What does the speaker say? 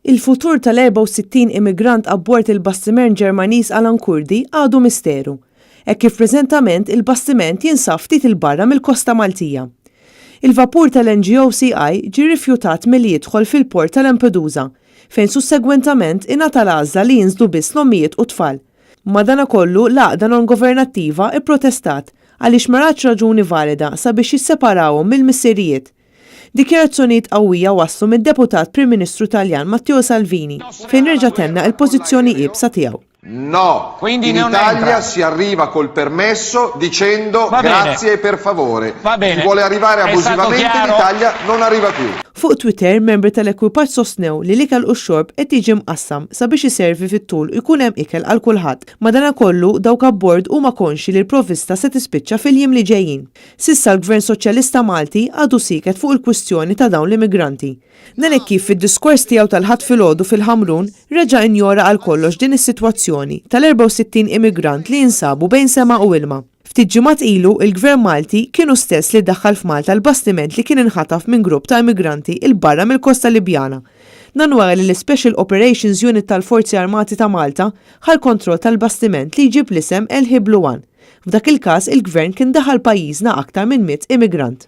Il-futur tal-64 immigrant abbord il-bastiment Ġermaniż Alan Kurdi għadu misteru, hekk kif preżentament il-bastiment jinsab ftit il-barra mill-Kosta Maltija. Il-vapur tal-NGO CI ġie rifjutat milli jidħol fil-port ta' Lampedusa, fejn sussegwentament ingħata l-għażla li jinżlu biss l-ommijiet u tfal. Madankollu l-għaqda non-governattiva pprotestat għaliex ma ratx raġuni valida sabiex jisseparawhom mill-missirijiet. Dikjarazzjonijiet qawwija waslu mid-Deputat Prim Ministru Taljan Matteo Salvini fejn reġa' tenna l-pożizzjoni qiebsa tiegħu. No, Quindi in non Italia entra. si arriva col permesso dicendo Va bene. grazie e per favore. Va bene. Chi vuole arrivare È abusivamente in stato chiaro. Italia non arriva più. Fuq Twitter, membri tal-ekwipaġġ sostnew li l-ikel u x-xorb qed jiġi mqassam sabiex iservi fit-tul ikun hemm ikel għal kulħadd. Madankollu dawk abbord huma konxi li l-provvista se tispiċċa fil-jiem li ġejjin. Sissa l-Gvern Soċjalista Malti għadu siket fuq il-kwistjoni ta' dawn l-immigranti. Nelek kif fid-diskors tiegħu tal-ħadd filgħodu fil-Ħamrun reġa' injora għal kollox din is-sitwazzjoni tal-64 immigrant li jinsabu bejn sema u ilma. Ftit ġimgħat ilu, il-Gvern Malti kienu stess li ddaħħal f'Malta l-bastiment li kien inħataf minn grupp ta' immigranti il-barra mill-Kosta Libjana. Dan wara li l-Special Operations Unit tal-Forzi Armati ta' Malta ħal kontroll tal-bastiment li jġib l-isem El Hiblu 1. F'dak il-każ il-Gvern kien daħal pajjiżna aktar minn 100 immigrant.